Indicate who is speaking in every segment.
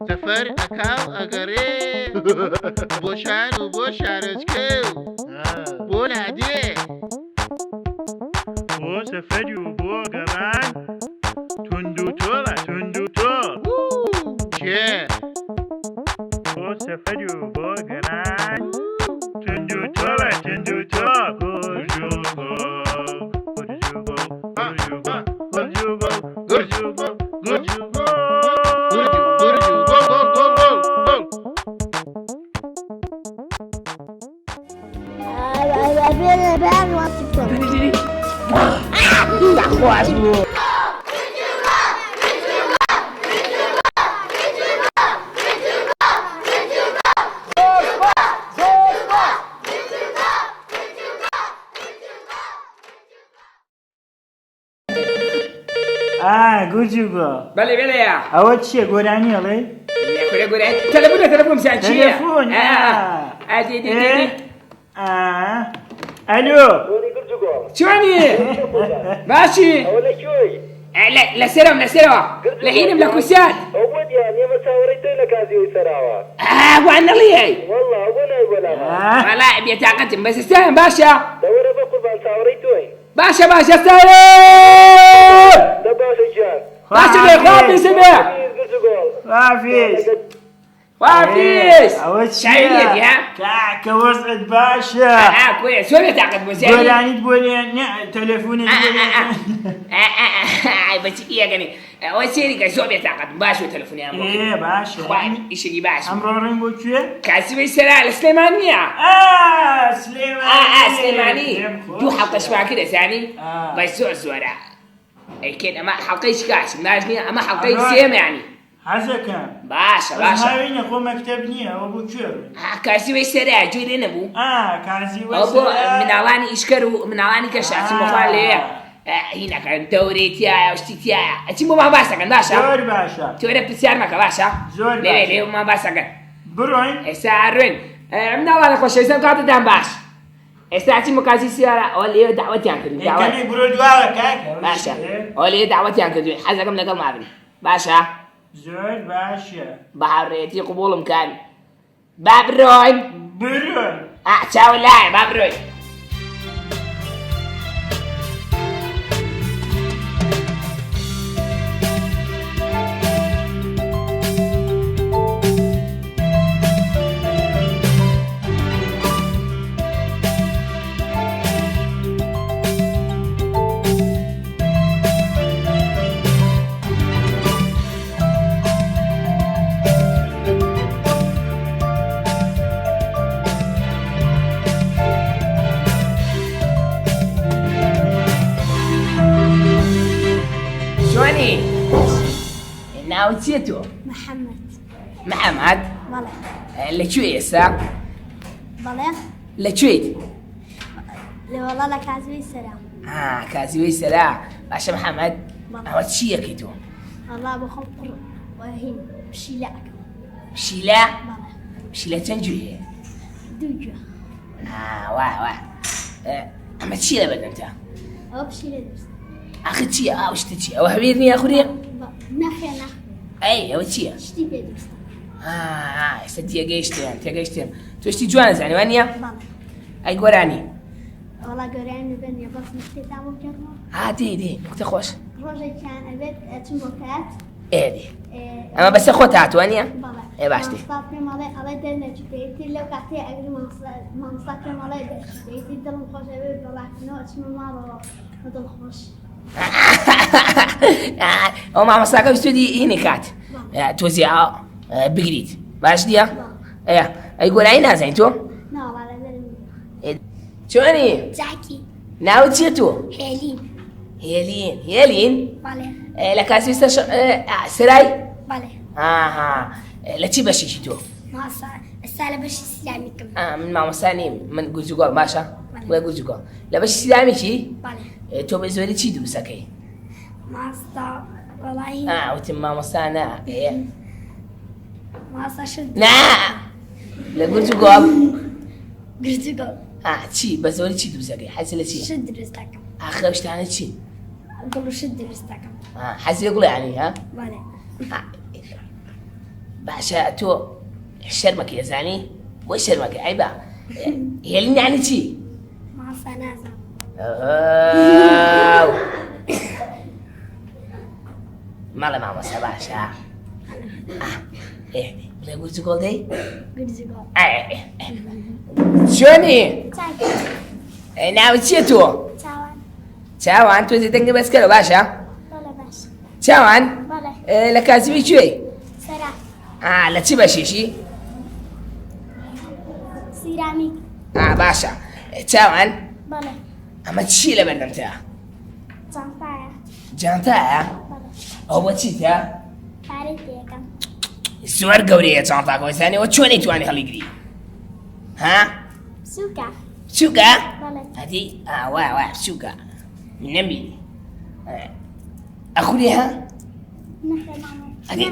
Speaker 1: سفر أكاو أغري بوشان وبوشارجكو بولا دي
Speaker 2: بو سفری و بو گران تندو تو
Speaker 1: چه
Speaker 2: بو سفری و بو گران تندو تو گرجوگو گرجوگو
Speaker 3: بله
Speaker 2: ئەوە چییە گۆرانیەڵێ؟
Speaker 3: تلفون مسان چییە؟
Speaker 2: تەلەفۆن ئەلۆ
Speaker 3: چۆنی؟ باشی؟ لەسەرەوە لەحینم لە کوسات وان نەڵێ وەڵای بێتاقەتم بەس ئێستایم باشە باشە ئێستایم باشە بێ خواپیسە بێ خواپیس
Speaker 2: ئەوە
Speaker 3: شاوێتی ها؟
Speaker 2: کاکە وەزعت باشە
Speaker 3: کوێ سۆ بێتاقەت بۆ زیانی
Speaker 2: گۆرانیت بۆ لێ تەلەفۆنت
Speaker 3: بەچی یەکەنی ئەوە سێریکە زۆر بێتاقەت باش و تەلەفۆنیان بۆ
Speaker 2: باشە
Speaker 3: ئیشێکی باش
Speaker 2: ئەمڕۆ ڕێم بۆ کوێ؟
Speaker 3: کاسبەی سەرا لە سلێمان نییە سلێمانی دوو حەڵقەش واکە دەزانی بە زۆرە ئەیکەن ئەمە حەڵقەی چکاش باش نییە ئەمە حەڵقەی سێمە یانی
Speaker 2: حەزەکەم
Speaker 3: باشە
Speaker 2: هاوینە خۆ مەکتەب نییە ئەوە بۆ کوێ
Speaker 3: کاسبەی سەرا گوێ لێ نەبوو
Speaker 2: کازیوە
Speaker 3: ئەو بۆ مناڵانی ئیشکەر و مناڵانی کەشاچی مۆخوا لێیە هینەکەن دەورێتیایە شتیتیایە ئەچین بۆ مان باس دەکەن باشە
Speaker 2: زۆر باشە
Speaker 3: تۆرە پرسیار مەکە باشە
Speaker 2: زۆر
Speaker 3: لێ لێ مان باس دەکەن
Speaker 2: بڕۆین
Speaker 3: ئێستا ڕوێن مناڵانە خۆشەویستم کاتتان باش ئێستا چین بۆ کاسی سیارە ئەوە لێ داوەتیان کردوین
Speaker 2: کەمێک بڕۆ دواوە کاکە
Speaker 3: باشە ئەوە لێ داوەتیان کردوین حەزەکەم لەگەڵ مابن باشە
Speaker 2: زۆر باشە
Speaker 3: بە هاوڕێیەتی قبوڵم کار با بڕۆین
Speaker 2: بڕۆین
Speaker 3: چاوە لایە با بڕۆین ناوت چییە تۆ؟ محەممەد لەکوێ ئێستا؟ لەکوێیت؟
Speaker 4: لەوەڵا لە کازوەی سەرا
Speaker 3: کازیوەی سەرا باشە محەممەد ئەوە چی یەکەی تۆ؟
Speaker 4: هەڵا بۆ خەڵ قڕ وهین پشیلە ئەەکەم
Speaker 3: پشیلە؟ پشیلە چەند گوێ؟
Speaker 4: دوو گوێ
Speaker 3: وا ئەمە چی لە بەدەنتە؟
Speaker 4: ئەوە پشیلە دەست
Speaker 3: ئاخر چییە ئاو شتە چی؟ ئەوە هەویر نییە خوێ؟
Speaker 4: نەخێنە
Speaker 3: ئەوە چییە؟
Speaker 4: شتی پێ دەستە
Speaker 3: ئێستا تێگەیشتیان تۆ شتی جوان زانیوان نییە؟ ئەی گۆرانی
Speaker 4: والله گەورەیان بن بەس نکتێتا بۆ بکەمەوە
Speaker 3: دی نکتە خۆش
Speaker 4: ڕۆژێکیان ئەبێت ئەچم بۆ کات
Speaker 3: ئێدی ئەمە بەسەر خۆت هاتووە ئێ باش دی
Speaker 4: مامۆستا پێم ئەڵێ ئەڵێ دەرنەچی پێیتر لەو کاتێ ئەگەر مامۆستا پێم ئەڵێ پێیتر دڵم خۆش ئەوێت بەڵاکردنەوە ئەچمە ماڵەوە بە دڵخۆش
Speaker 3: ئەو مامۆستاکە ویستودی هینی کات تۆزی بگریت باش دیە ئەی گۆرانی نازانین تۆ
Speaker 4: ناوەڵە دەرم
Speaker 3: چۆنی
Speaker 4: جاکی
Speaker 3: ناوت چیە تۆ
Speaker 4: هێلین
Speaker 3: هێلین
Speaker 4: بەڵێ
Speaker 3: لە کاسویستە سرای
Speaker 4: بەڵێ
Speaker 3: لە چی بەشیشی تۆ
Speaker 4: ماسا ئێستا لە بەشی سیلامیکم
Speaker 3: من مامۆستا نیم من گورج و گۆڵ باشە وە گورج و گۆڵ لە بەشی سیلامیکی
Speaker 4: بەڵێ
Speaker 3: تۆ بە زۆری چی دروستەکەی
Speaker 4: ماستا وەڵی
Speaker 3: وتم مامۆستا نا
Speaker 4: ماسا شد
Speaker 3: نا لە گورج و گۆڵ
Speaker 4: گرجگۆ
Speaker 3: چی بە زۆری چی دروستەکەی حەزی لە چی
Speaker 4: شد دروست دەکەم
Speaker 3: ئاخر شتانە چین
Speaker 4: گوڵ و شت دروست دەکەم
Speaker 3: حەزی لە گوڵیانی
Speaker 4: بەڵێ
Speaker 3: باشە تۆ شەرمەکەی دەزانی بۆی شەرمەکەی ئەیبا هێلین یانی چی
Speaker 4: ماسا نازانم
Speaker 3: ماڵە مامۆستا باشە بڵێ گورج و گۆڵ دەی
Speaker 4: گرجگۆ
Speaker 3: چۆنی
Speaker 4: چاکی
Speaker 3: ناوت چییە تۆ
Speaker 4: چاوان
Speaker 3: چاوان تۆ دەنگە بەسکەرە باشە
Speaker 4: بەڵێ باش
Speaker 3: چاوان
Speaker 4: بەڵێ
Speaker 3: لە کاسبی کوێی
Speaker 4: سەرا
Speaker 3: لە چی بەشیشی
Speaker 4: سیرامیک
Speaker 3: باشە چاوان
Speaker 4: بەڵێ
Speaker 3: ئەمە چی لە بەردەمتە
Speaker 4: جانتایە
Speaker 3: جانتایە
Speaker 4: بەڵێ
Speaker 3: ئەو بۆ چیتە
Speaker 4: پارەی پێەکەم
Speaker 3: زۆر گەورەیە جانتاکەوەسانەوە چۆنی توانی هەڵیگری
Speaker 4: سووکە
Speaker 3: بچووکە
Speaker 4: بەڵێ
Speaker 3: هەدی وای بچووکە نەمبینی ئەخوری هەدی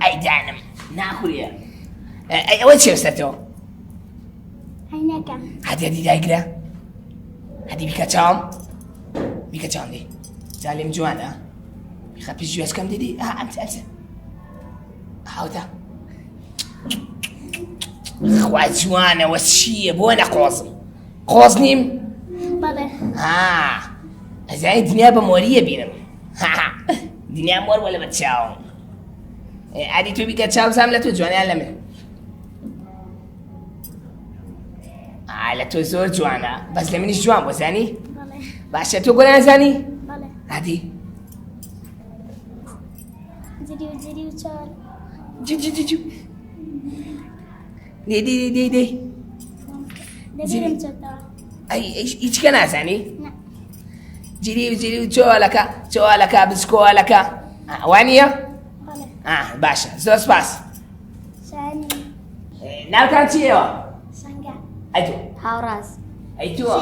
Speaker 3: ئەیدانم ناخوریە ئەوە چێستەتەوە
Speaker 4: هەینەکەم
Speaker 3: هەدی دایگرە هەدی بیکە چاوم بیکە چاوم دی جالێم جوانە بیخە پیش گوێسکەم دیدی ئەمسە هاوتا خوا جوانەوە چییە بۆ نەقۆزم قۆز نیم
Speaker 4: بەڵێ
Speaker 3: ئەزانی دنیا بە مۆریە بینم دنیا مۆر وە لە بە چاوم ئادی تۆ بیکە چاو زام لە تۆ جوانیان لە من لە تۆ زۆر جوانە بەس لە منیش جوان بۆ زانی
Speaker 4: بەڵێ
Speaker 3: باشە تۆ گۆران زانی
Speaker 4: بەڵێ
Speaker 3: ئادی
Speaker 4: جری و چۆر
Speaker 3: جو دی
Speaker 4: دەبێرم چۆتەوە
Speaker 3: هیچکە نازانی
Speaker 4: نە
Speaker 3: جری و چۆلەکە بچکۆلەکە وانە
Speaker 4: بەڵێ
Speaker 3: باشە زۆر سپاس
Speaker 4: شانی
Speaker 3: ناوتان چیەوە
Speaker 4: شەنگە
Speaker 3: ئەی تۆ
Speaker 4: هاوڕاز
Speaker 3: ئەی تووە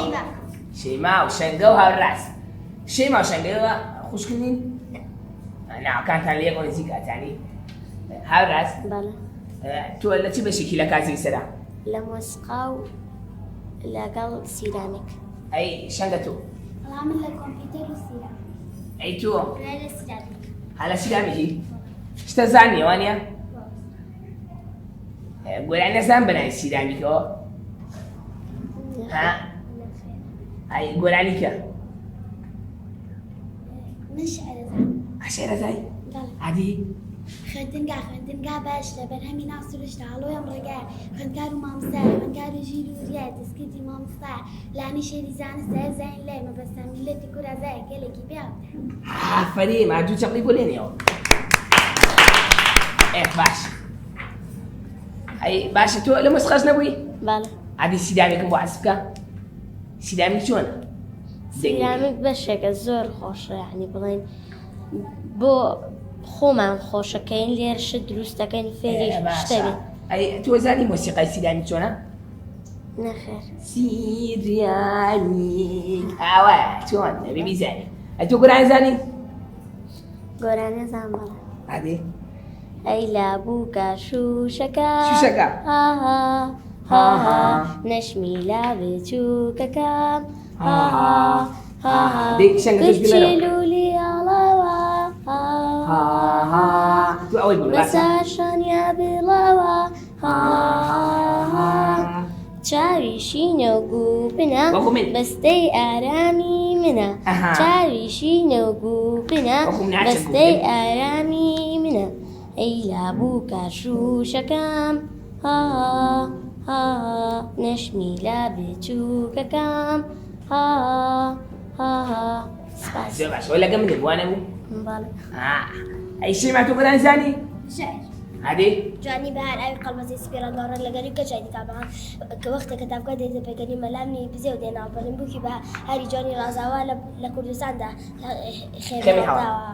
Speaker 3: شەیما و شەنگە و هاوڕاست شەیما و شەنگەوە خوشکردین ناوکانتان لێکۆ نزیک ئەتانی هاوڕاست
Speaker 5: بەڵێ
Speaker 3: تۆ لە چی بەشێکی لە کازی سەرا
Speaker 5: لە مۆسقا و لەگەڵ سیرامێک
Speaker 3: ئەی شەنگە تۆ
Speaker 4: بەڵام من لە کۆمپیوتەر و سیرا
Speaker 3: ئەی تۆ
Speaker 4: لە سیرامیک
Speaker 3: هەلە سیرامیکی شتە زانیە وانە گۆران نەزان بەناوی سیرامیکەوە ئەی گۆرانی کە
Speaker 4: من شعرەزانم
Speaker 3: عشێرەزای
Speaker 4: بەڵێ
Speaker 3: عادی
Speaker 4: خوێندنگا باش لەبەر هەمی ناسروشتا هەڵۆیەم ڕێگایە خوێندکار و مامۆستایە خوێندکار و ژیر و ریای دەستکردی مامۆستایە لانی شێری زانستایە زین لێ مەبەستە میلەتی کورازایە گەلێکی بیاوتە
Speaker 3: ئافەرین ماجوو چەقلی بۆ لێنێەوە باش ئەی باشە تۆ لە مۆسقاش نەبووی
Speaker 5: بەڵێ
Speaker 3: عادی سیدامێکم بۆ حەز بکە سیدامی چۆنە
Speaker 5: سیرامێک بەشێکە زۆر خۆشە یعنی بڵێن بۆ خۆمان خۆشەکەین لێرشت دروستەکەین فێری شتەبێت
Speaker 3: ئەی تۆ زانی مۆسیقای سیدامی چۆنە
Speaker 5: نەخێر
Speaker 3: سیریانی ئاوایە چۆن نەبێ بیزانی ئەی تۆ گۆرانی زانی
Speaker 5: گۆرانە زان بەڵێ
Speaker 3: عادی
Speaker 5: ئەی لابووکە شوشەکە
Speaker 3: شوشەکە.
Speaker 5: هاها نەشمیلا بچووکەکەم
Speaker 3: دێ شەنگە توش بێنەرەوە.
Speaker 5: کچی لولی ئاڵاوە
Speaker 3: تو ئەوەی بڵێ باسە.
Speaker 5: بەسەر شانیا بڵاوە چاویشی نەوگو بنە
Speaker 3: وەکو من.
Speaker 5: بەستەی ئارامی منە
Speaker 3: ئەها.
Speaker 5: چاویشی نەوگو بنە
Speaker 3: وەکو ناچە
Speaker 5: بەستەی
Speaker 3: گوڵ.
Speaker 5: ئارامی منە ئەی لابوو کاشوشەکەم ها ها نەشمی لا بچووکەکەم ها ها سپاس
Speaker 3: زۆر باش وە لەگە منێ بوانە بوو
Speaker 5: بەڵێ
Speaker 3: ئەی شێما تۆ گۆرانزانی
Speaker 4: شعر
Speaker 3: هادی
Speaker 4: جوانی بەهار ئاوی قەڵمەزی سپێرە گەڕن لەگەری کەچای دیکابان کە وەختە کەتابکە دەیتە پێکەنی مەلامنی بزێ و دێناوپەرن بووکی بە هەری جوانی ڕازاوا لە کوردستاندا
Speaker 3: خێمی هەڵا.
Speaker 4: خێمەداوە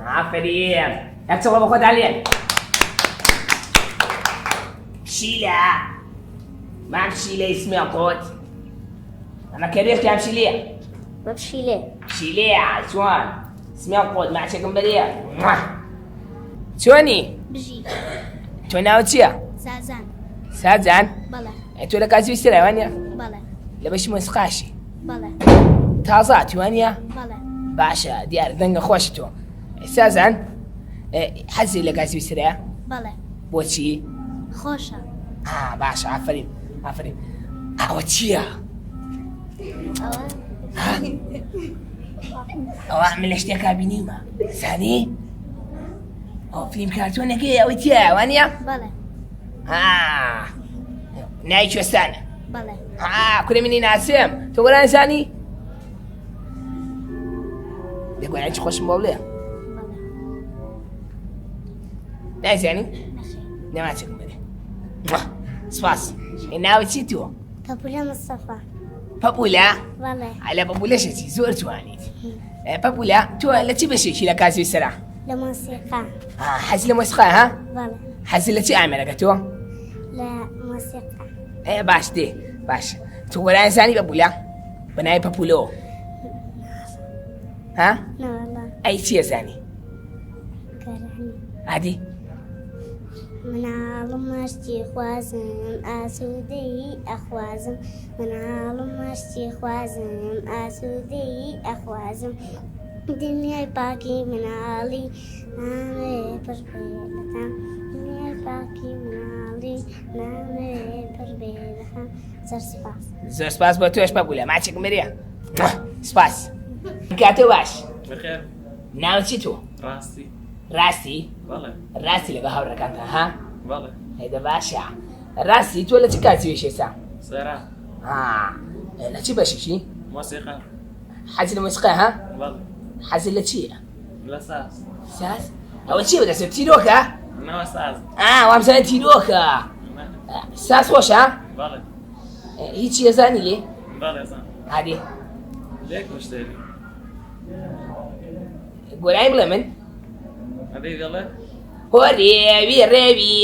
Speaker 3: ئافرین یەکچەڵە بە خۆت عەلیە شیلە مام شیلە اسمی قۆت ئەمە کەرێختیان شیلەیە
Speaker 5: بەپشیلێ
Speaker 3: شیلەیە چۆن اسمی قۆت ماچێکم بەرەیە چۆنی
Speaker 4: بژی
Speaker 3: تۆ ناوت چییە
Speaker 4: سازان
Speaker 3: ساجان
Speaker 4: بەڵێ
Speaker 3: تۆ لە کاسی ویسترەوانە
Speaker 4: بەڵێ
Speaker 3: لە بەشی مۆسیقاشی
Speaker 4: بەڵێ
Speaker 3: تازە توانە
Speaker 4: بەڵێ
Speaker 3: باشە دیارە دەنگە خۆشی تۆ سازان حەزی لە کاسی ویسترەیە
Speaker 4: بەڵێ
Speaker 3: بۆچی
Speaker 4: خۆشە
Speaker 3: باشە ئافرین ئافرین ئەوە چییە
Speaker 4: ئەوە
Speaker 3: ئەوە من لە شتێکا بینیمە زانی ئەو فیلم کارتۆنەکەی ئەوەی تیە وانە
Speaker 4: بەڵێ
Speaker 3: ناوی کوێستانە
Speaker 4: بەڵێ
Speaker 3: کوڕی منی ناسم تۆ گۆرانزانی دەگوایان چی خۆشم بۆ بڵێ
Speaker 4: بەڵێ
Speaker 3: نازانی
Speaker 4: نەخێ
Speaker 3: نەماچێکم بێ سپاس ناوی چی تۆ
Speaker 5: پەپولە مستەفا
Speaker 3: پەپولە
Speaker 5: بەڵێ
Speaker 3: لە پەپولەشێکی زۆر توانیت پەپولە تۆ لە چی بەشێکی لە کاسی سەرا
Speaker 5: لە مۆسیقا
Speaker 3: حەزی لە مۆسیقا ها
Speaker 5: بەڵێ
Speaker 3: حەزی لە چی ئامێرەکە تۆ
Speaker 5: لە مۆسیقا
Speaker 3: باش دێ باش تۆ گۆرانزانی پەپولە بە ناوی پەپولەوە ها
Speaker 5: نەوەڵا
Speaker 3: ئەی چییە زانی
Speaker 5: گەرانی
Speaker 3: عادی
Speaker 5: مناڵم مەشتی خوازم ئاسوودەی ئەخوازم مناڵم مەشتی خوازم ئاسوودەی ئەخوازم دنیای پاکی مناڵی نامێ پڕبێتەکەم دنیای پاکی مناڵی نامێ پڕبێتەکەم زۆر سپاس
Speaker 3: زۆر سپاس بۆ تۆش پەپولە ماچێکم بێ سپاس کاتۆ باش
Speaker 6: بخير
Speaker 3: ناو چی تۆ
Speaker 6: راسي
Speaker 3: ڕاستی
Speaker 6: والله
Speaker 3: ڕاستی لەگە هاوڕەکانتە ها
Speaker 6: والله
Speaker 3: هێدە باشە ڕاستی تۆ لە چ کاتی وێشێسا
Speaker 6: سيارات
Speaker 3: لە چی بەشیشی
Speaker 6: موسيقى
Speaker 3: حەزی لە مۆسیقا ها
Speaker 6: والله
Speaker 3: حەزی لە چییە
Speaker 6: الاساس
Speaker 3: ساز ئەوە چی بەدەستێت تیرۆکە
Speaker 6: انما اساس
Speaker 3: وامزانە تیرۆکە ساز خۆشە
Speaker 6: والله
Speaker 3: هیچی ێزانی لێ
Speaker 6: والله زين
Speaker 3: عادی
Speaker 6: ليك مشتري
Speaker 3: گۆرانی بڵێ من
Speaker 6: حبيبي يلا
Speaker 3: هۆ ڕێوی ڕێوی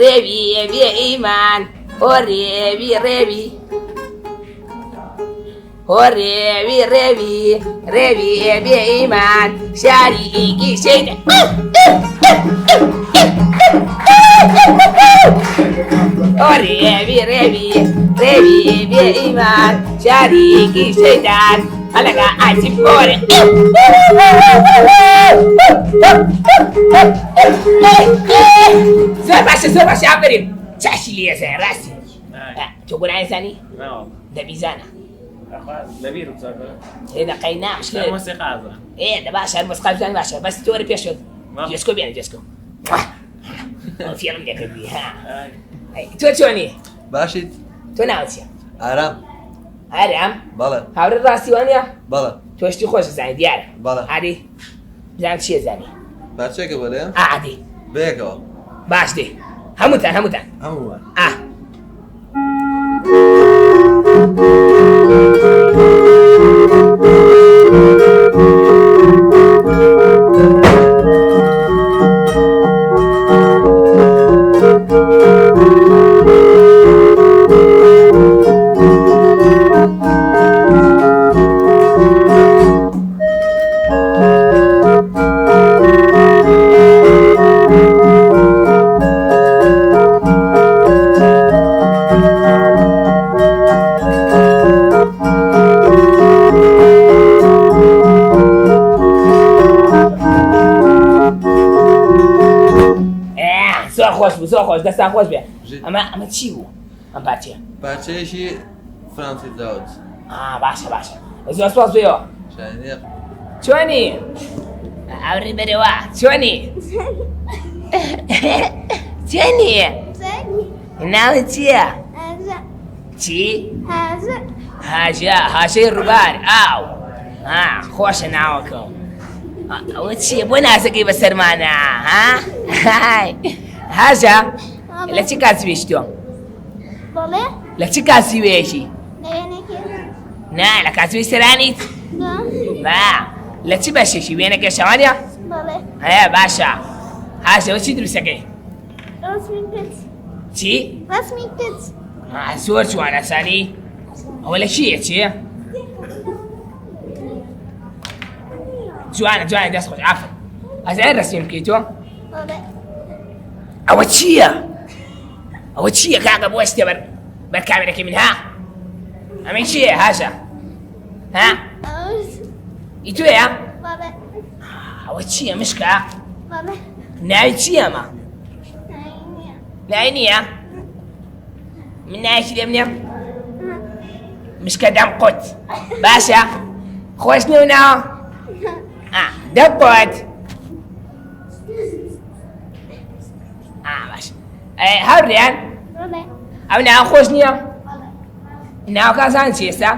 Speaker 3: ڕێوی بێ ئیمان هۆ ڕێوی ڕێوی هۆ ڕێوی ڕێوی ڕێوی بێ ئیمان شاری ئیگی شەیدە هۆ ڕێوی ڕێوی ڕێوی بێ ئیمان شاری ئیگی شەیدان هەلەکە ئاچی بۆرە زۆر باشە زۆر باشە ئافرین چاشی لێزای ڕاستی تۆ گۆرانزانی
Speaker 6: لا والله
Speaker 3: دەبیزانە
Speaker 6: اخوات لبير بسافر
Speaker 3: دقەی نامشکل
Speaker 6: الموسيقى هذا
Speaker 3: ده باشە مۆسیقا بزانانی باشە بەس تۆ وەرە پێشت
Speaker 6: مام.
Speaker 3: جێسکۆ بێنە جێسکۆ فێڵم لێکردی ها
Speaker 6: هاي
Speaker 3: تۆ چۆنی
Speaker 7: باشیت
Speaker 3: تۆ ناوت چییە
Speaker 7: ئارام
Speaker 3: ئارام
Speaker 7: بەڵێ
Speaker 3: هاوڕێت ڕاستی وانە
Speaker 7: بەڵێ
Speaker 3: تۆشتی خۆش زانی دیارە
Speaker 7: بەڵێ.
Speaker 3: عادی بزانم چییە زانی
Speaker 7: بارچێکە بەڵێ
Speaker 3: عادی
Speaker 7: بەیەکەوە
Speaker 3: باش دێ هەمووتان هەمووتان
Speaker 7: هەمووان
Speaker 3: زۆر خۆش بوو زۆر خۆش دەستان خۆش بێ
Speaker 7: ژیت.
Speaker 3: ئەمە چی بوو ئەم پارچەیە
Speaker 7: پارچەیەشی فرانسی داوت
Speaker 3: باشە باشە زۆر سپاس بێەوە
Speaker 7: شاینێق
Speaker 3: چۆنی ئەوڕی بەرەوە چۆنی چۆنی ناوت چییە چی هاژەی ڕووبار ئاو خۆشە ناوەکەم ئەوە چییە بۆ نازەکەی بەسەرمانە هاژە لە چی کاتوێشتۆ
Speaker 5: بەڵێ
Speaker 3: لە چی کاسیوێشی
Speaker 5: لەوێنێکی
Speaker 3: نا لە کاتوی سەرانیت با لە چی بەشێکی وێنەکە شەوانە
Speaker 5: بەڵێ
Speaker 3: هەیە باشە هاژەوە چی دروستەکەی
Speaker 5: ڕسمی کچ
Speaker 3: چی
Speaker 5: ڕسمی کچ
Speaker 3: زۆر جوانە سانی ئەوە لە چیە چیە جوانە دەست خۆش ئافر ئەزای ڕسمی بکەیتەوە
Speaker 5: بەڵێ
Speaker 3: ئەوە چییە ئەوە چییە کاکە بۆ ئەستێ بەر کامێرەکەی من ها ئەمە چییە هاژە ها ئیتوەیە
Speaker 5: بەڵێ
Speaker 3: ئەوە چییە مشکە
Speaker 5: بەڵێ
Speaker 3: ناوی چییە ئەمە
Speaker 5: نییە
Speaker 3: ناوی نییە من ناویشی لێ بنێم مشکە دەمقوت باشە خۆش نیە و ناوە دەمقوت باش هەوریان
Speaker 5: بەڵێ
Speaker 3: ئەو ناو خۆش نییە
Speaker 5: بەڵێ
Speaker 3: ناوکازان چی ئێستا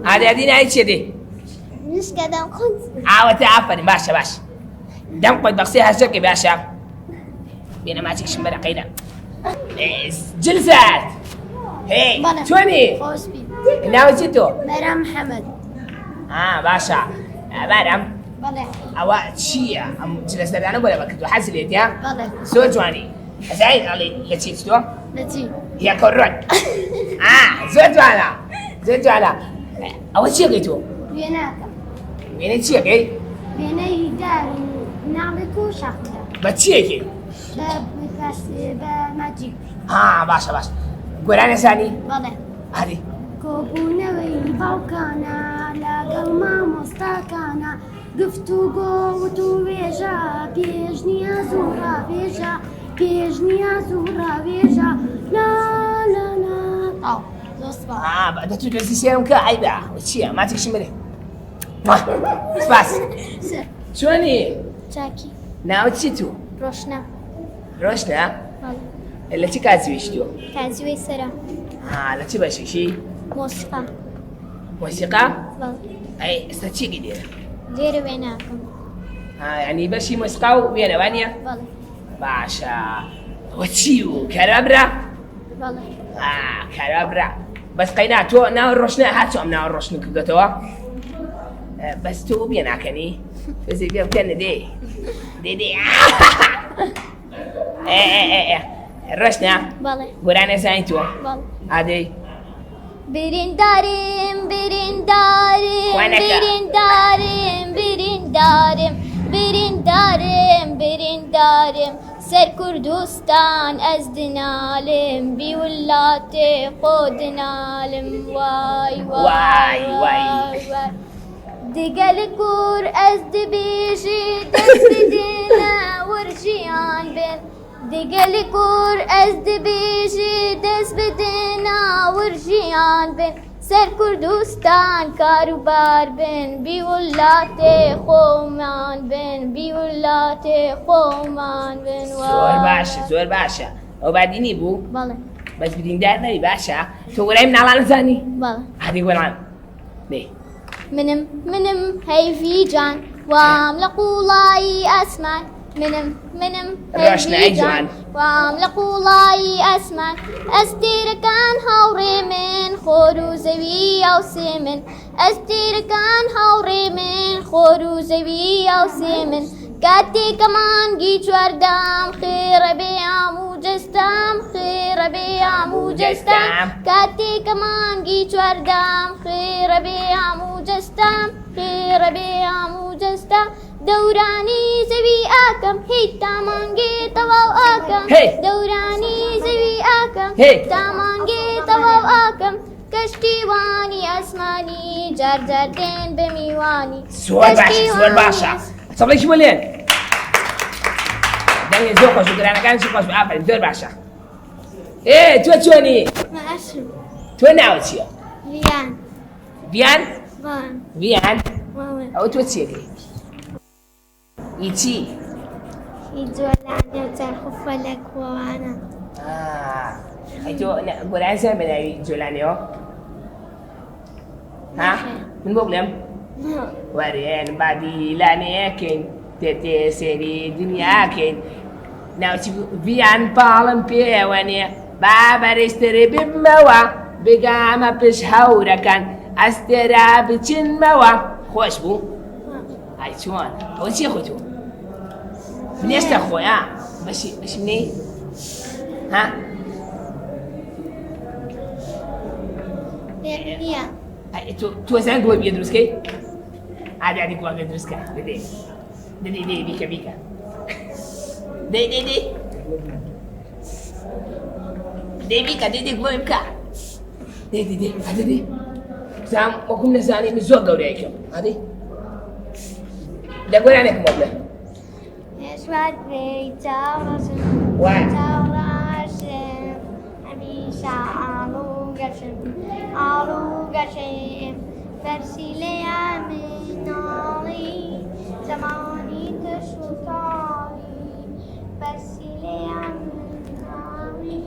Speaker 3: ئادادی ناوی چێ دێ
Speaker 5: مشکە دەم قوت
Speaker 3: ئاوەتە ئافرین باشە باش دەمقوت بە قسەی هەژەکە باشە بێنە ماچێکشم بەرەقەیدا جلسات هی
Speaker 5: بەڵێ.
Speaker 3: چۆنی
Speaker 5: خۆش بی
Speaker 3: ناوی چی تۆ
Speaker 5: بەرام محەممەد
Speaker 3: باشە بارەم
Speaker 5: بەڵێ
Speaker 3: ئەوە چییە ئەم جلسەدانە بۆ لە بەکردو حەزی لێتیا
Speaker 5: بەڵێ
Speaker 3: زۆر جوانی ئەزای ئەڵێ لە چیت تۆ
Speaker 5: لە چی
Speaker 3: یە کۆڕۆن زۆر جوانە زۆر جوانە ئەوە چیەکەی تۆ
Speaker 5: وێناکەم
Speaker 3: وێنە چیەکەی
Speaker 5: وێنەی داری ناڵێک و شاخدا
Speaker 3: بە چیەکەی
Speaker 5: بە ماجیک
Speaker 3: باشە باش گۆرانە زانی
Speaker 5: بەڵێ
Speaker 3: هەری
Speaker 5: کۆبوونەوەی باوکانە لەگەڵ مامۆستاکانە گفتوگۆ وت و وێژە پێش نیاز و ڕاوێژە پێش نیاز و ڕاوێژە لا لا لا ئاو زۆر سپاس
Speaker 3: دەتوو دەستی سێرم کە ئایدا چییە ماچێکشم بێ سپاس چۆنی
Speaker 5: چاکی
Speaker 3: ناوت چی تو
Speaker 5: ڕۆشنە
Speaker 3: ڕۆشتە
Speaker 5: بەڵێ
Speaker 3: لە چی کاتویشتۆ
Speaker 5: کازوێی سەرە
Speaker 3: لە چی بەشێکی
Speaker 5: مۆسیقا
Speaker 3: مۆسیقا
Speaker 5: بەڵێ
Speaker 3: ئەی ئێستا چیەکەی دێرە
Speaker 5: لێرە وێناکەم
Speaker 3: ینی بەشی مۆسیقا و وێنەوانیە
Speaker 5: بەڵێ
Speaker 3: باشە ئەوە چی و کەرەبرا
Speaker 5: بەڵێ
Speaker 3: کەرەبرا بەس قەینا تۆ ناو ڕۆشنە هاتۆ ئەم ناو ڕۆشن کردێتەوە بەس تۆ بێ ناکەنی بەزی پێ بکەنە دێ دێ ڕۆشنە
Speaker 5: بەڵێ
Speaker 3: گۆرانە زانی تۆ
Speaker 5: بەڵێ
Speaker 3: ئادەی
Speaker 5: برینداریم برینداریم
Speaker 3: خوانەکە.
Speaker 5: برینداریم برینداریم برینداریم برینداریم سەر کوردستان ئەس دنالم بیوڵاتێ خۆ دنالم وای
Speaker 3: وای، وای.
Speaker 5: وای دیگەل کوور ئەس دبێژی دەست بدێنە وەرژیان بێن دیگەل کوور ئەس دبێژی دەست بدێنە وەرژیان بێن سەر کوردستان کاروبار بن بیوڵاتێ خۆمان بن بیوڵاتێ خۆمان بن
Speaker 3: زۆر باشە زۆر باشە ئەو بادینی بوو
Speaker 5: بەڵێ
Speaker 3: بەس بریندار نەبی باشە تۆ وەلای مناڵان زانی
Speaker 5: بەڵێ
Speaker 3: هەدی وەڵان دێ
Speaker 5: منم هەیڤی جان وام لە قوڵایی ئەسمان منم
Speaker 3: ڕۆشنە ئەی جوان.
Speaker 5: وام لە قوڵایی ئەسمان ئەستێرەکان هاوڕێ من خۆر و زەوی ئەوسێ من ئەستێرەکان هاوڕێ من خۆر و زەوی ئەوسێ من کاتێکە مانگی چواردام خێرە بێ و جەستام خێرە بێ و جەستام کاتێکە مانگی چواردام خێرە بێ و جەستام خێرە بێ و جەستام دەورانی زەوی ئاکەم هیچ تامانگێ تەواو ئاکەم
Speaker 3: هی.
Speaker 5: دەورانی زەوی ئاکەم
Speaker 3: هی.
Speaker 5: تامانگێ تەواو ئاکەم کەشتیوانی ئەسمانی جار جار دێن بە میوانی
Speaker 3: زۆر باشە زۆر باشە چەڵێکی بۆ لێن دەنگێ زۆر خۆش و گرانەکانی زۆر خۆش ئافرین زۆر باشە إيه تو توني
Speaker 4: ما أشرب
Speaker 3: تو ناوتشيا
Speaker 4: فيان
Speaker 3: بيان
Speaker 4: بان
Speaker 3: بيان
Speaker 4: ماما
Speaker 3: أو تو تشيكي يتي
Speaker 4: يجوا لعني وتعرفوا فلك وأنا
Speaker 3: أيتو قول عايزة من جولانيو ها من بقولم وريان بعدي لانيكين تتي سيري دنياكين ناوتي بيان بالم بيواني بابا ريستري بموا بقامة بش هورا كان أسترا بتشن موا خوش بو هاي شوان وشي خوتو من يستخويا باش مني ها
Speaker 4: فيان
Speaker 3: تو زين قوي بيدرس كي عادي قوي بيدرس كي دي بيكا دي بيكا دي قوي بكا دي هذا دي زام وكم نزاني من زوج قولي أيكم هذه لا قول عنك مبلغ
Speaker 4: شوات بيتاورشن
Speaker 3: واحد.
Speaker 4: بيتاورشن همیشه آلو گشن فرسیله منالی زمانی تشوتالی فرسیله منالی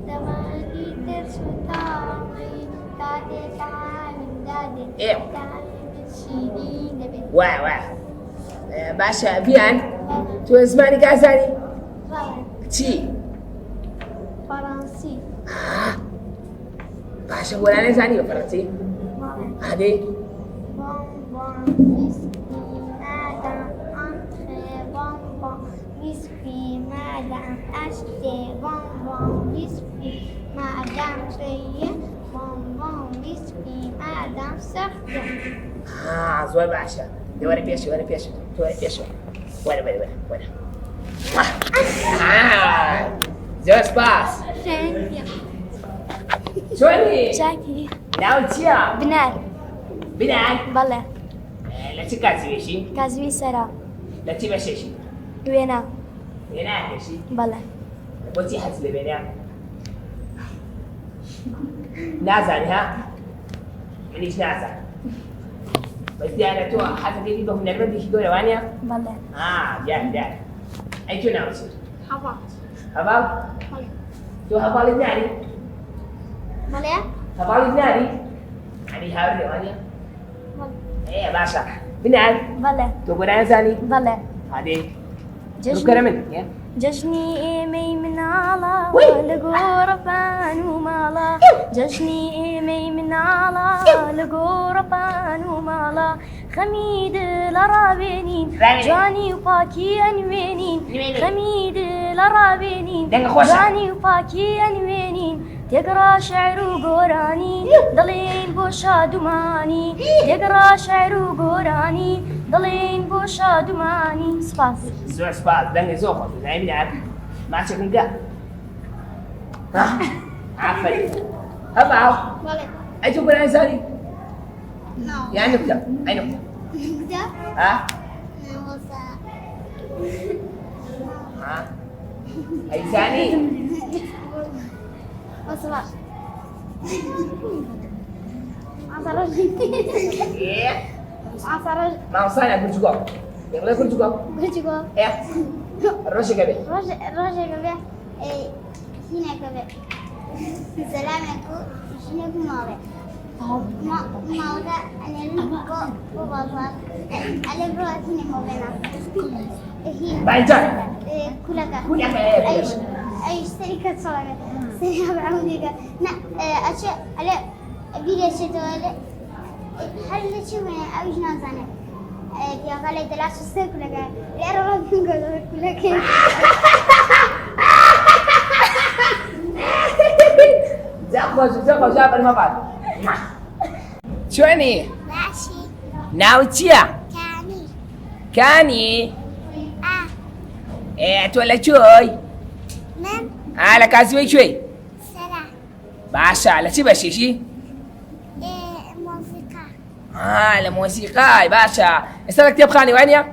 Speaker 4: زمانی تشوتالی داده تعالیم داده
Speaker 3: إيه.
Speaker 4: تعالیم شیرین دبی
Speaker 3: واو باشا بيان تو زماني قازاني تي
Speaker 4: فرانسی
Speaker 3: باشا قول أنا زاني وفرنسي هذه
Speaker 4: bonbon, whisky, madame, entrée, bonbon, whisky, madame, achetez, bonbon, whisky, madame, créez, bonbon, whisky, madame, sortez.
Speaker 3: زوال باشا دي ورا بيشو ولا زوال سباس
Speaker 4: Thank you.
Speaker 3: شوني
Speaker 4: Jackie.
Speaker 3: ناو تيا
Speaker 4: بنات.
Speaker 3: بنان
Speaker 4: بله.
Speaker 3: لا تكاسي شي
Speaker 4: كازوي سرا.
Speaker 3: لا تبشي شي
Speaker 4: وينا.
Speaker 3: هنا شي
Speaker 4: بله.
Speaker 3: بوتي حس لبنان نازل ها ليش نازل بس دي انا تو حتى دي بهم نعمل دي دول وانيا
Speaker 4: بله.
Speaker 3: جان اي تو ناوس
Speaker 4: حفاظ.
Speaker 3: هبال
Speaker 4: بله.
Speaker 3: تو هبال الناري
Speaker 4: بله.
Speaker 3: هبال الناري يعني هاوري وانيا
Speaker 4: بله.
Speaker 3: ايه باشا بنان
Speaker 4: بله.
Speaker 3: تو قران ثاني
Speaker 4: بله.
Speaker 3: هذه
Speaker 4: جشني
Speaker 3: كرمن يا
Speaker 4: جشني إيمي من على
Speaker 3: وي.
Speaker 4: لقوربان ومالا جشني إيمي من على لقوربان ومالا خميد لرابينين
Speaker 3: رابينين.
Speaker 4: جاني وفاكي أنوينين
Speaker 3: أنوينين.
Speaker 4: خميد لرابينين
Speaker 3: دنگا خوشا.
Speaker 4: جاني وفاكي أنوينين تقرا شعر وقراني ضلين بوشا دماني تقرا شعر وقراني ضلين بوشا دماني سباس
Speaker 3: زور سبال دنگا زوخ زي بنان ما تشكن قا ها عفري هبال
Speaker 4: Boleh.
Speaker 3: اي تو قران ثاني
Speaker 4: No.
Speaker 3: يا نكتة اي نكتة
Speaker 4: Kita
Speaker 3: ها
Speaker 4: nggak usah.
Speaker 3: ها اي ثاني
Speaker 4: Masalah. Masalah.
Speaker 3: ايه
Speaker 4: Masalah.
Speaker 3: ما وصلنا كل جوع يلا كل جوع
Speaker 4: Gue juga.
Speaker 3: ايه الرش قبل
Speaker 4: Roja kebe. Sini kebe. Salam aku. Sini aku mau. Mau dah. Ane ko bawa. Ale bro sini mau bena.
Speaker 3: بعدين
Speaker 4: كلها
Speaker 3: كلها
Speaker 4: أي شركة صلاة سريعة بعمودك نا أشياء على فيديو شتوالي هل شو من أوش نازنة في أقل دلاش السر كلها لا راه بينقل كلها
Speaker 3: زخو جاب المبعد شوني
Speaker 4: ماشي
Speaker 3: ناوتيا كاني
Speaker 4: آه
Speaker 3: ايه تولى شوي
Speaker 4: من
Speaker 3: على كازوي شوي
Speaker 4: سرع
Speaker 3: باشا على تبشي شي
Speaker 4: موسيقى
Speaker 3: الموسيقى باشا استلك كتاب خاني وين يا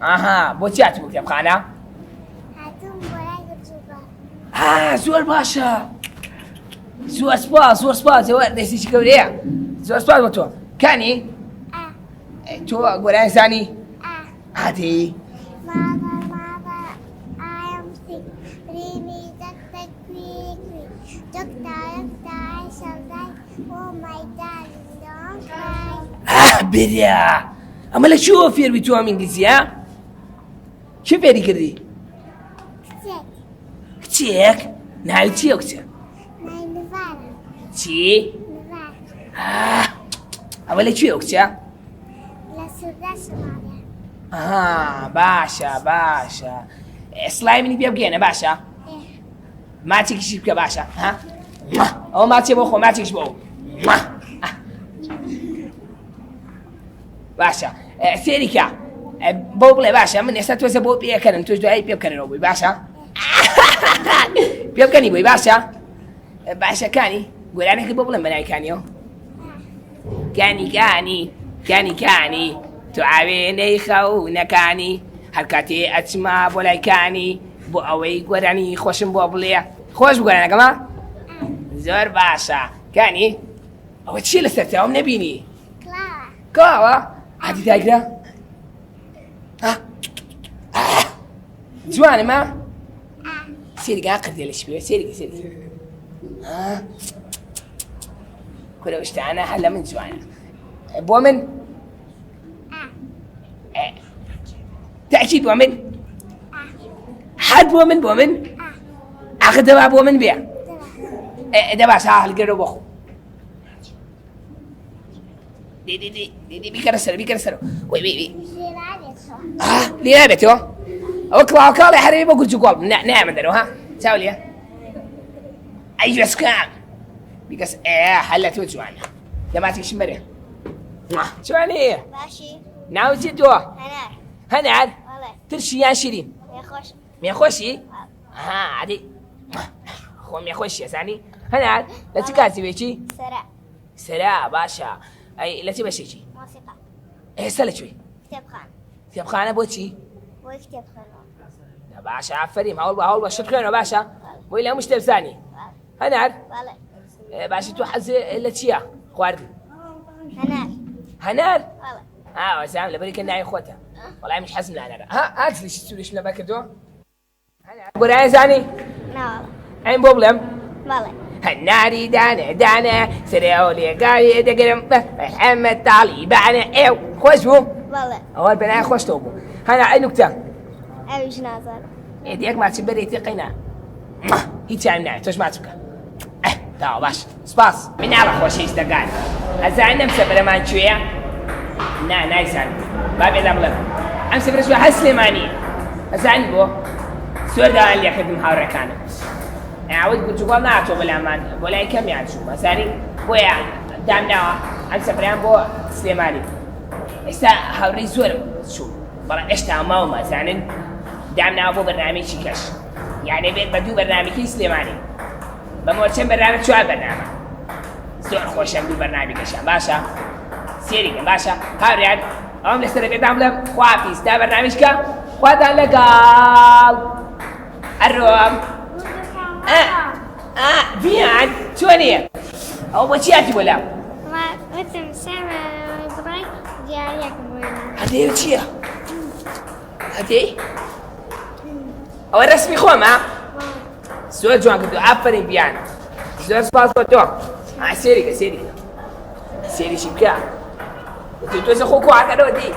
Speaker 4: آه
Speaker 3: اها بوتيات كتاب خانه
Speaker 4: هاتون ولا يجوبا
Speaker 3: زۆر باشە زۆر سپاس ئێوە دەستێکی گەورەیە زۆر سپاس بۆ تۆ کانی تۆ گۆرانی زانی هاتی
Speaker 4: Mother, I am sick. Bring me doctor quickly. Doctor, I shall die. Oh my darling, don't cry.
Speaker 3: بریا ئەمە لە چیەوە فێربی تۆ ئەم ئینگلیزیە چی فێری کردی
Speaker 4: Check.
Speaker 3: کچێک ناوی چییە کچە
Speaker 4: My Nevada.
Speaker 3: چی
Speaker 4: Nevada.
Speaker 3: ئەمە لە کوێ کچە
Speaker 4: La ciudad Somalia.
Speaker 3: باشە سڵای منی پێ بگەێنە باشە ماچێکیشی بکە باشە ئەوە ماچێ بۆ خۆ ماچێکش بۆ باشە سێریکە بۆ بڵێ باشە من ئێستا تۆزە بۆ پێکەنم تۆش دوایی پێ بکەنەوە بووی باشە پێ بکەنی بووی باشە باشەکانی گۆرانێکی بۆ بڵێم بەناویکانیەوە کانی تو ئاوێنەی خەونەکانی هەر کاتێ ئەچما بۆ لایکانی بۆ ئەوەی گۆرانی خۆشم بۆ بڵێ خۆش گۆرانەکەمە زۆر باشە کانی ئەوە چی لەسەر تاوم نەبینی
Speaker 4: Clara.
Speaker 3: کاوە هاتی داگرە جوانمە سێریگا قردێ لە شپێ سێریگە کورە شتانە هەر لە من جوانە بۆ من تأكيد بۆ من حد بۆ من ئاخر دەبا بۆ من بێ دەباش هەڵگەرەوە بۆ خۆ بیکەرە سەر وی لێ نابێتەوە ئەوە کڵاوکاڵی هەرێ بۆ گورج و گۆڵ نامە دەرەوە ها چاو لێ ئەی جوێسکام بیکەس هەر لە تۆ جوانە دەماتێکشم بەرێ جوانەیە
Speaker 4: Bashi.
Speaker 3: ناو چی تۆ
Speaker 4: Hanar.
Speaker 3: هەنار
Speaker 4: Vale.
Speaker 3: ترشی یان شیرین
Speaker 4: Me خوش.
Speaker 3: مێخۆشی عادی خۆ مێخۆشیە زانی هەنار لە چ کاتیوێکی
Speaker 4: Sara.
Speaker 3: سرا باشە ئەی لە چی بەشێکی
Speaker 4: موسيقى.
Speaker 3: ئێستا لەکوێ
Speaker 4: كتابخانة.
Speaker 3: کتێبخانە بۆچی
Speaker 4: بۆی کتێبخانە.
Speaker 3: باشە ئافەریم هەوڵ بە شت خوێنەوە باشە بۆی لە هەموو شتێ بزانی هەنار
Speaker 4: بەڵێ.
Speaker 3: باشی تۆ حەز لە چییە خواردن هەنار
Speaker 4: بەڵێ.
Speaker 3: وەزام لەبەری کە ناوی خۆتە وەڵای منیش حەزم لە هەنارە ئاچلیشی سوورش لەبەر کردووە گۆرانە زانی
Speaker 4: ناوەڵە.
Speaker 3: ئەین بۆ بڵێم
Speaker 4: بەڵێ.
Speaker 3: هەناری دانە سرێ ئەو لێگاری دەگرم محەممەد تاڵیبانە ئێو خۆش بوو
Speaker 4: بەڵێ.
Speaker 3: ئەوە بەنای خۆشتەوە بوو هەنا ئەی نوکتە
Speaker 4: ئەویش نازانم.
Speaker 3: ئێدیەک ماچی بەرێتی قەینا هیچ چایم نایە تۆش ماچ بکە تاوە باش سپاس من ناڵە خۆشەویستەکان ئەزانم سەفرەمان کوێیە نایزانم با بێدا بڵێم ئەم سەفرە کوێ هەر سلێمانیە ئەزانی بۆ زۆر داوای لێکردم هاوڕێکانم ئاوت گوتوگۆڵ ناتۆ بەلامان بۆ لای کەمیان چوو ئەزانی بۆیە دامناوە ئەم سەفرەیان بۆ سلێمانی ئێستا هاوڕێی زۆرم چوو بەڵام هێشتا ماومە ئەزانن دامناوە بۆ بەرنامەیەکی کەش یعنی بێت بە دوو بەرنامەیەکی سلێمانی بەمەوە چەند بەرنامە چوار بەرنامە زۆر خۆشم دوو بەرنامەی کەشیان باشە سێریکەم باشە هاوڕێیان ئەوم لەسەر بێتان بڵێم خوافیز تا بەرنامەیەشکە خواتان لەگەڵ ئەڕۆم ڤیان چۆنیە ئەو بۆچی هاتی بۆ لام
Speaker 4: وتم سامە بڕای دیارەکەم بۆیە.
Speaker 3: هەدەیە چییە هەدەی ئەوە ڕسمی خۆمە زۆر جوان کردو ئافرین بیان زۆر سپاس بۆ تۆ سێریکە سێریشی بکە تۆزە خۆ کواکەرەوە دی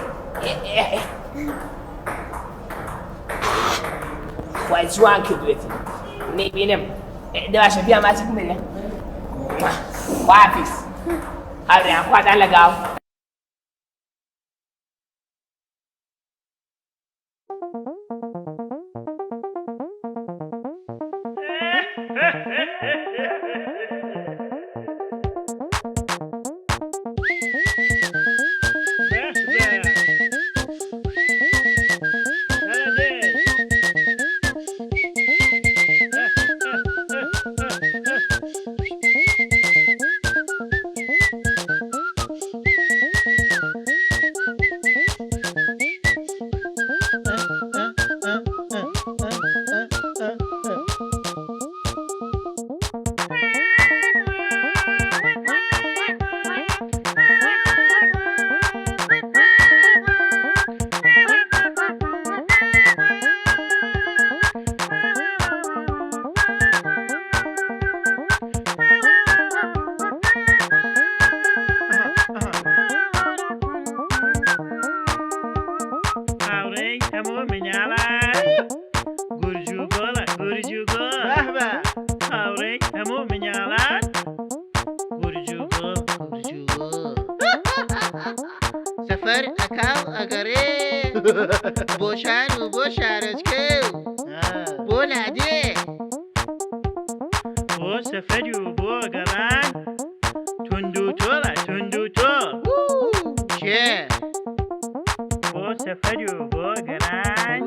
Speaker 3: خوای جوان کردوێتی نەیبینم دەباشە بیا ماچی بمێنێ خوافیز هاوڕێیان خواتان لەگەڵ
Speaker 1: سفر اکاو اگره بوشان و بو شارچکو بو لعدی
Speaker 2: بۆ سەفەری و بۆ گەڕان تونند و تۆڵە تونند و تۆ
Speaker 1: چێ
Speaker 2: بۆ سەفەری و بۆ گەڕان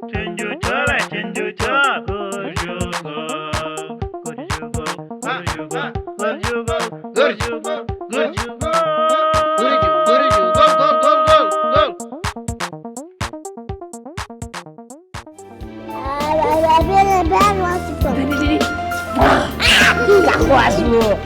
Speaker 2: تونند و تۆڵە تونند و تۆ گورج و گۆڵ گورج و گۆڵ گورج و گۆڵ گورج و گۆڵ گورج و گۆڵ گورج و گۆڵ
Speaker 1: گورجو گورجو گل گل گل گل گل
Speaker 3: لا خواستو